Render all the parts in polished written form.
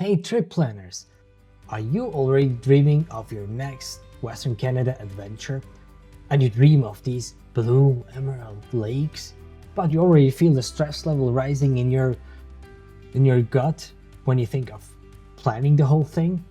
Hey trip planners! Are you already dreaming of your next Western Canada adventure? And you dream of these blue emerald lakes, but you already feel the stress level rising in your gut when you think of planning the whole thing?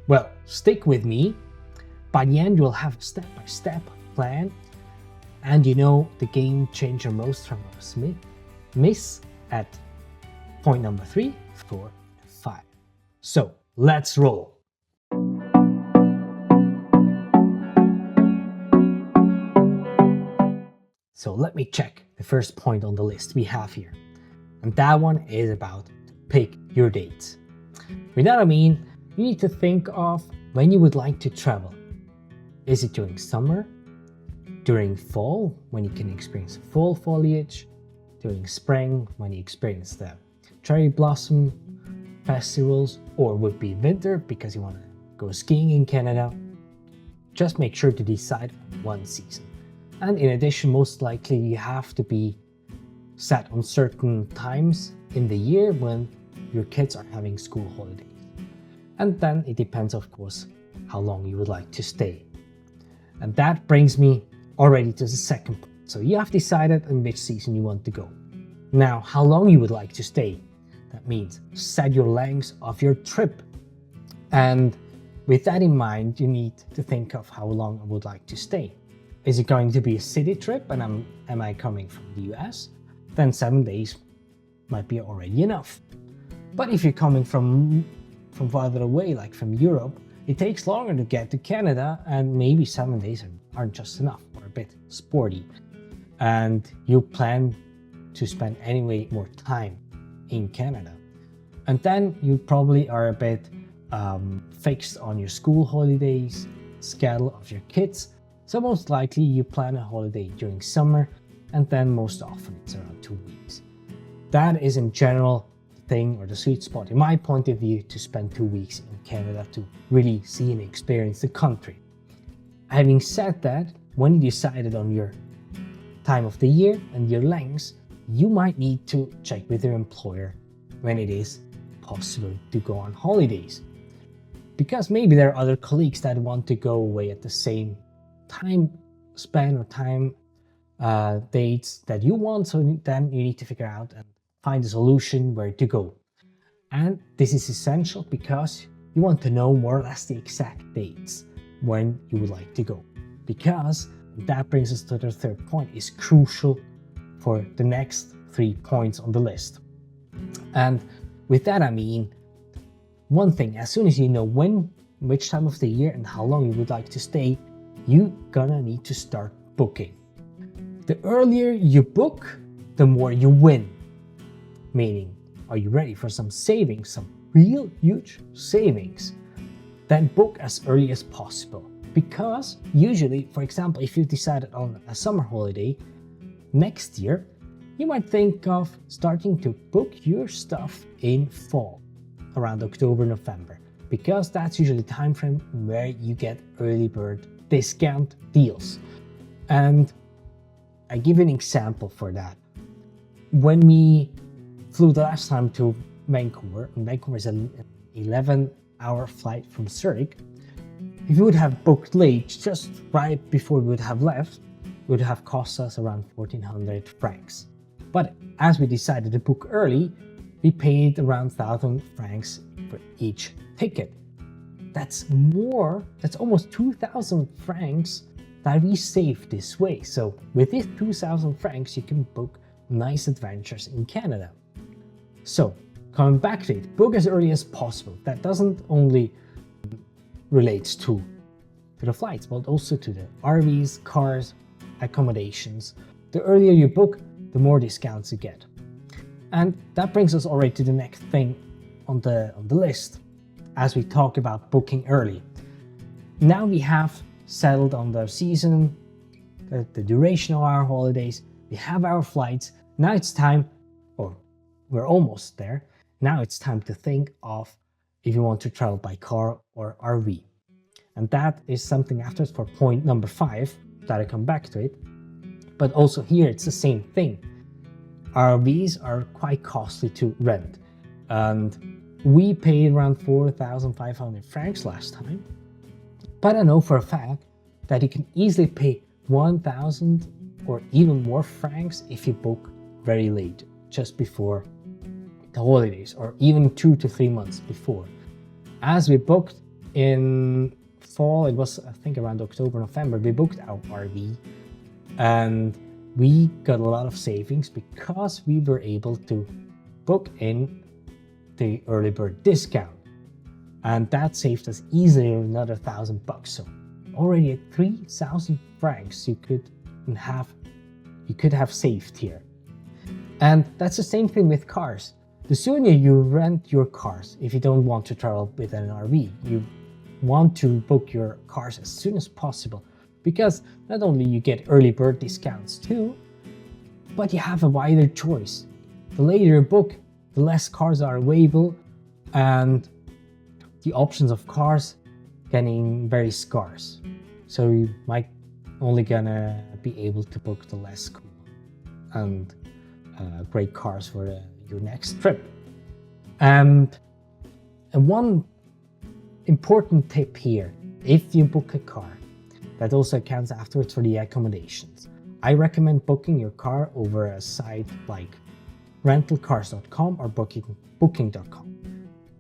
Well, stick with me. By the end, you'll have a step-by-step plan, and you know the game changer most from us miss at point number 3, 4, 5. So let's roll. So let me check the first point on the list we have here. And that one is about pick your dates. With that I mean, you need to think of when you would like to travel. Is it during summer? During fall, when you can experience fall foliage? During spring, when you experience the cherry blossom festivals? Or would be winter because you want to go skiing in Canada? Just make sure to decide on one season. And in addition, most likely you have to be set on certain times in the year when your kids are having school holidays. And then it depends, of course, how long you would like to stay. And that brings me already to the second point. So you have decided in which season you want to go. Now, how long you would like to stay. That means set your length of your trip. And with that in mind, you need to think of how long I would like to stay. Is it going to be a city trip and am I coming from the US? Then 7 days might be already enough. But if you're coming from farther away, like from Europe, it takes longer to get to Canada, and maybe 7 days aren't just enough, or a bit sporty. And you plan to spend anyway more time in Canada. And then you probably are a bit fixed on your school holidays, schedule of your kids. So most likely you plan a holiday during summer, and then most often it's around 2 weeks. That is in general the thing, or the sweet spot in my point of view, to spend 2 weeks in Canada to really see and experience the country. Having said that, when you decided on your time of the year and your lengths, you might need to check with your employer when it is possible to go on holidays. Because maybe there are other colleagues that want to go away at the same time span or time dates that you want, so then you need to figure out and find a solution where to go. And this is essential because you want to know more or less the exact dates when you would like to go, because that brings us to the third point, is crucial for the next 3 points on the list. And with that I mean, one thing, as soon as you know which time of the year and how long you would like to stay, you're gonna need to start booking. The earlier you book, the more you win. Meaning, are you ready for some savings, some real huge savings? Then book as early as possible. Because usually, for example, if you decided on a summer holiday next year, you might think of starting to book your stuff in fall, around October, November, because that's usually the time frame where you get early bird discount deals. And I give an example for that. When we flew the last time to Vancouver, and Vancouver is an 11-hour flight from Zurich, if you would have booked late, just right before we would have left, it would have cost us around 1,400 francs. But as we decided to book early, we paid around 1,000 francs for each ticket. That's almost 2,000 francs that we saved this way. So with this 2,000 francs, you can book nice adventures in Canada. So coming back to it, book as early as possible. That doesn't only relate to the flights, but also to the RVs, cars, accommodations. The earlier you book, the more discounts you get. And that brings us already to the next thing on the list as we talk about booking early. Now we have settled on the season, the duration of our holidays, we have our flights. Now it's time, or we're almost there, now it's time to think of if you want to travel by car or RV. And that is something after for point number 5, that I come back to it. But also here it's the same thing. RVs are quite costly to rent, and We paid around 4,500 francs last time, but I know for a fact that you can easily pay 1,000 or even more francs if you book very late, just before the holidays, or even 2 to 3 months before. As we booked in fall, it was I think around October, November, we booked our RV and we got a lot of savings because we were able to book in the early bird discount, and that saved us easily another $1,000. So already at 3,000 francs you could have saved here. And that's the same thing with cars. The sooner you rent your cars, if you don't want to travel with an RV, you want to book your cars as soon as possible, because not only you get early bird discounts too, but you have a wider choice. The later you book, the less cars are available, and the options of cars getting very scarce. So you might only gonna be able to book the less cool and great cars for your next trip. And one important tip here, if you book a car, that also accounts afterwards for the accommodations. I recommend booking your car over a site like rentalcars.com or booking.com.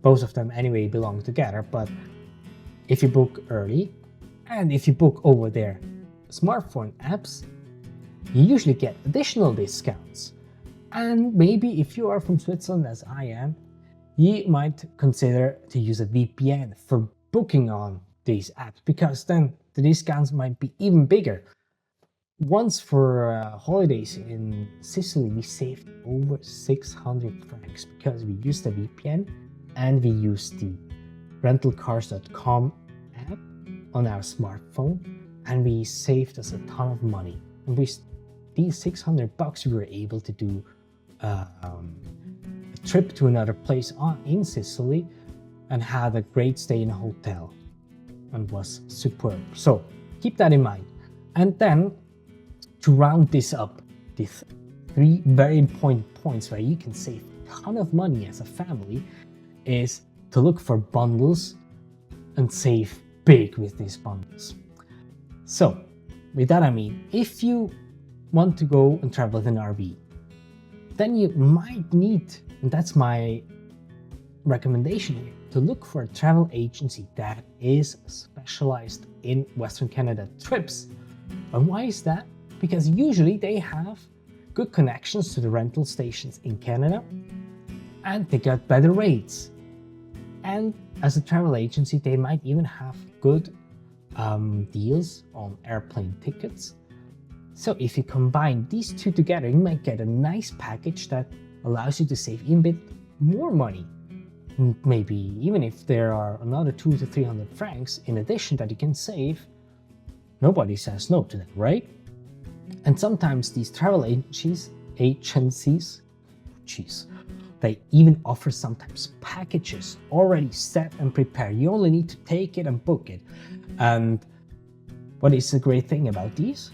Both of them anyway belong together, but if you book early and if you book over their smartphone apps, you usually get additional discounts. And maybe if you are from Switzerland, as I am, you might consider to use a VPN for booking on these apps, because then the discounts might be even bigger. Once for holidays in Sicily, we saved over 600 francs because we used the VPN and we used the rentalcars.com app on our smartphone, and we saved us a ton of money. And these 600 bucks, we were able to do a trip to another place in Sicily and had a great stay in a hotel, and was superb. So keep that in mind. And then to round this up, these 3 very important points where you can save a ton of money as a family is to look for bundles and save big with these bundles. So with that I mean, if you want to go and travel with an RV, then you might need, and that's my recommendation here, to look for a travel agency that is specialized in Western Canada trips. And why is that? Because usually they have good connections to the rental stations in Canada and they got better rates. And as a travel agency, they might even have good deals on airplane tickets. So if you combine these two together, you might get a nice package that allows you to save even a bit more money. Maybe even if there are another 200 to 300 francs in addition that you can save, nobody says no to that, right? And sometimes these travel agencies, they even offer sometimes packages already set and prepared. You only need to take it and book it. And what is the great thing about these?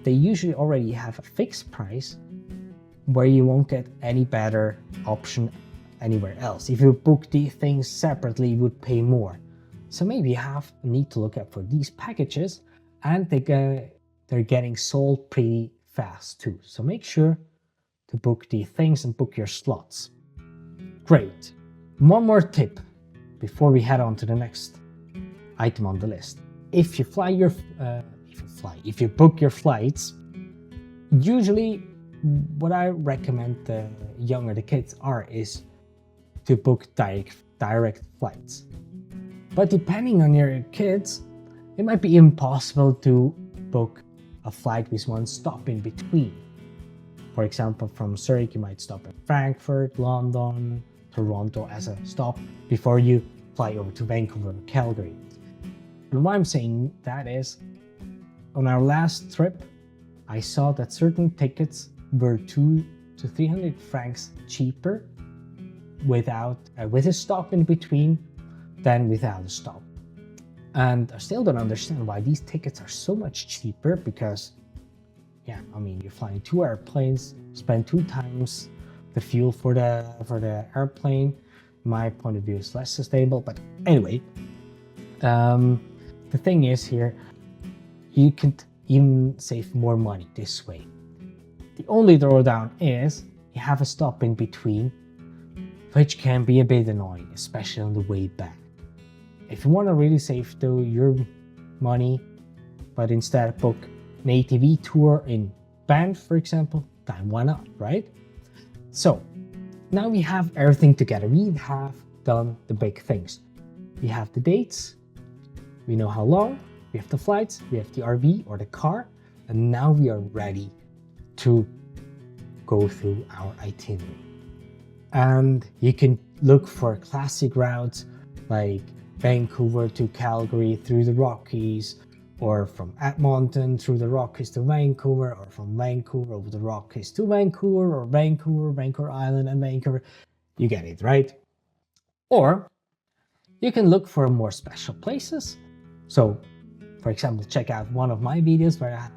They usually already have a fixed price where you won't get any better option anywhere else. If you book these things separately, you would pay more. So maybe you need to look out for these packages, and they're getting sold pretty fast too. So make sure to book these things and book your slots. Great. One more tip before we head on to the next item on the list. If you book your flights, usually what I recommend the younger the kids are is to book direct flights. But depending on your kids, it might be impossible to book a flight with one stop in between. For example, from Zurich, you might stop at Frankfurt, London, Toronto as a stop before you fly over to Vancouver or Calgary. And why I'm saying that is, on our last trip, I saw that certain tickets were 200 to 300 francs cheaper with a stop in between than without a stop. And I still don't understand why these tickets are so much cheaper, because you're flying 2 airplanes, spend 2 times the fuel for the airplane, my point of view is less sustainable. But anyway, the thing is here, you can even save more money this way. The only drawdown is you have a stop in between, which can be a bit annoying, especially on the way back. If you want to really save though your money, but instead book an ATV tour in Banff, for example, then why not, right? So now we have everything together. We have done the big things. We have the dates, we know how long, we have the flights, we have the RV or the car, and now we are ready to go through our itinerary. And you can look for classic routes like Vancouver to Calgary through the Rockies, or from Edmonton through the Rockies to Vancouver, or from Vancouver over the Rockies to Vancouver, or Vancouver Island and Vancouver. You get it, right? Or you can look for more special places. So, for example, check out one of my videos where I have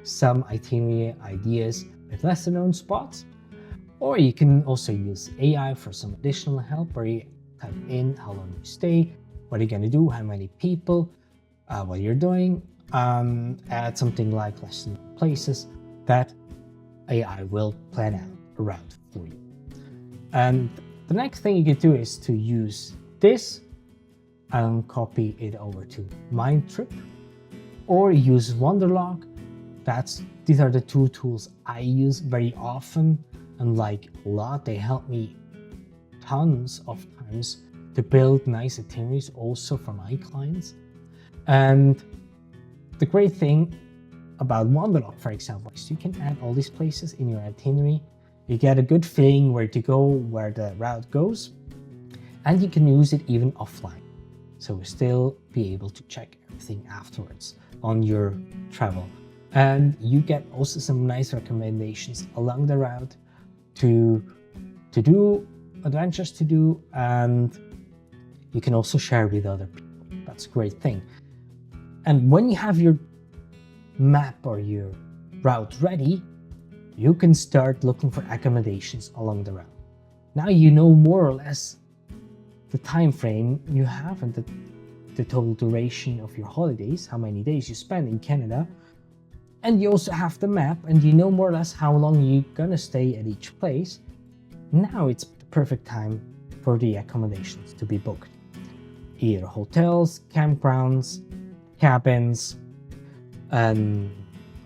some itinerary ideas with lesser known spots. Or you can also use AI for some additional help, where you type in how long you stay, what you're going to do, how many people, what you're doing, add something like lesson places that AI will plan out around for you. And the next thing you can do is to use this and copy it over to Mindtrip, or use Wonderlog. These are the two tools I use very often and like a lot. They help me tons of times to build nice itineraries also for my clients. And the great thing about Wonderlog, for example, is you can add all these places in your itinerary. You get a good feeling where to go, where the route goes, and you can use it even offline. So still be able to check everything afterwards on your travel. And you get also some nice recommendations along the route to do, adventures to do, and you can also share with other people. That's a great thing. And when you have your map or your route ready, you can start looking for accommodations along the route. Now you know more or less the time frame you have and the total duration of your holidays, how many days you spend in Canada. And you also have the map and you know more or less how long you're gonna stay at each place. Now it's the perfect time for the accommodations to be booked. Either hotels, campgrounds, cabins, and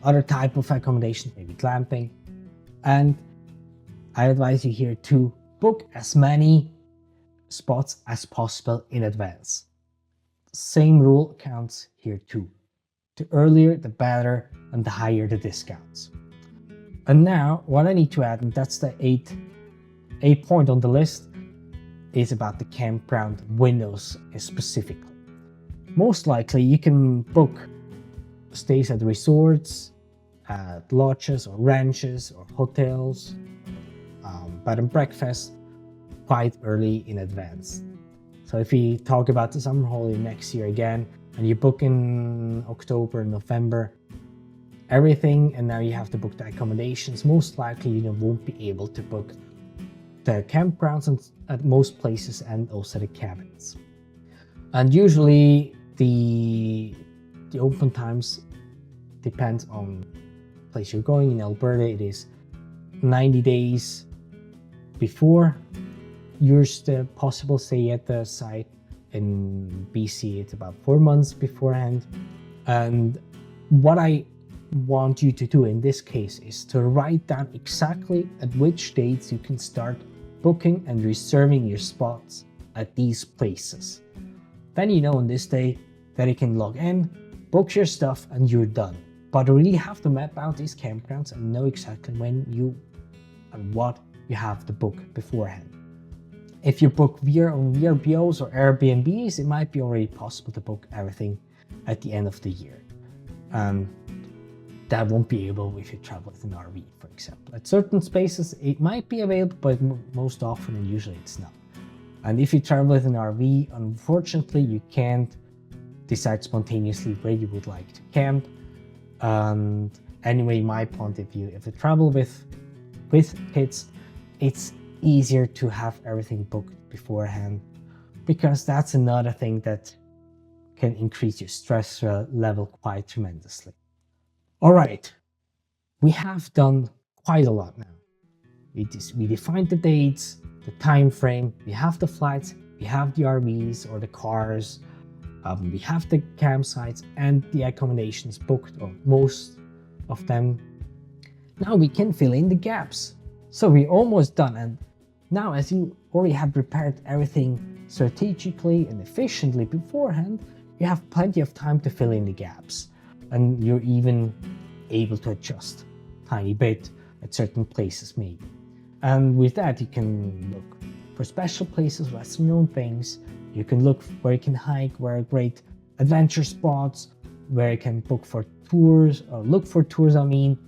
other type of accommodations, maybe glamping. And I advise you here to book as many spots as possible in advance. Same rule counts here too. The earlier, the better, and the higher the discounts. And now what I need to add, and that's the eighth point on the list, is about the campground windows specifically. Most likely you can book stays at resorts, at lodges or ranches or hotels, bed and breakfast quite early in advance. So if we talk about the summer holiday next year again, and you book in October, November, everything, and now you have to book the accommodations, most likely you won't be able to book the campgrounds at most places and also the cabins. And usually the open times depends on the place you're going. In Alberta, it is 90 days before your possible stay at the site. In BC, it's about 4 months beforehand. And what I want you to do in this case is to write down exactly at which dates you can start booking and reserving your spots at these places. Then you know on this day that you can log in, book your stuff, and you're done. But you really have to map out these campgrounds and know exactly when you and what you have to book beforehand. If you book via VRBOs or Airbnbs, it might be already possible to book everything at the end of the year. That won't be able if you travel with an RV, for example. At certain spaces, it might be available, but most often and usually it's not. And if you travel with an RV, unfortunately, you can't decide spontaneously where you would like to camp. And anyway, my point of view, if you travel with kids, it's easier to have everything booked beforehand, because that's another thing that can increase your stress level quite tremendously. All right, we have done quite a lot now. We defined the dates, the time frame, we have the flights, we have the RVs or the cars, we have the campsites and the accommodations booked, or most of them. Now we can fill in the gaps. So we're almost done, and now as you already have prepared everything strategically and efficiently beforehand, you have plenty of time to fill in the gaps, and you're even able to adjust a tiny bit at certain places maybe. And with that, you can look for special places, lesser known things. You can look where you can hike, where are great adventure spots, where you can book for tours, or look for tours, and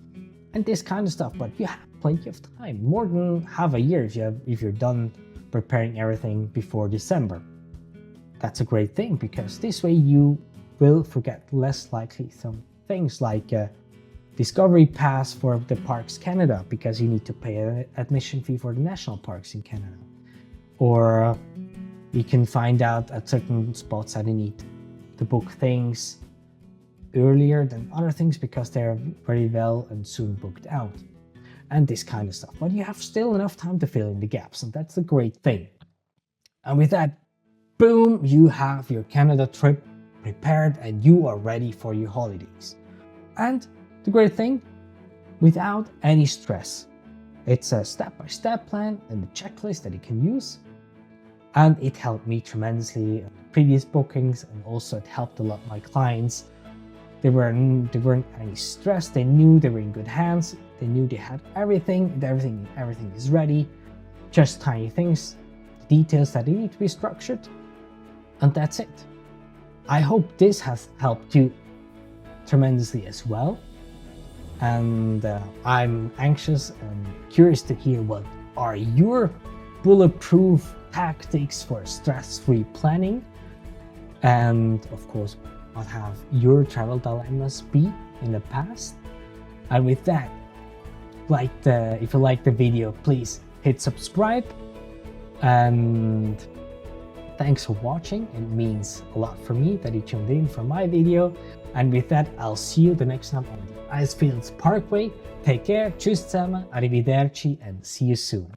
this kind of stuff. But you have plenty of time, more than half a year if you're done preparing everything before December. That's a great thing, because this way you will forget less likely some things like Discovery Pass for the Parks Canada, because you need to pay an admission fee for the national parks in Canada. Or you can find out at certain spots that you need to book things earlier than other things because they're very well and soon booked out, and this kind of stuff. But you have still enough time to fill in the gaps, and that's the great thing. And with that, boom, you have your Canada trip prepared and you are ready for your holidays. And the great thing, without any stress. It's a step-by-step plan and a checklist that you can use. And it helped me tremendously in previous bookings, and also it helped a lot my clients. They weren't any stressed. They knew they were in good hands. They knew they had everything. Everything is ready. Just tiny things, details that need to be structured, and that's it. I hope this has helped you tremendously as well. And I'm anxious and curious to hear what are your bulletproof tactics for stress-free planning, and of course what have your travel dilemmas be in the past. And with that, if you like the video, please hit subscribe, and thanks for watching. It means a lot for me that you tuned in for my video. And with that, I'll see you the next time on the Icefields Parkway. Take care, tschüss zusammen, arrivederci, and see you soon.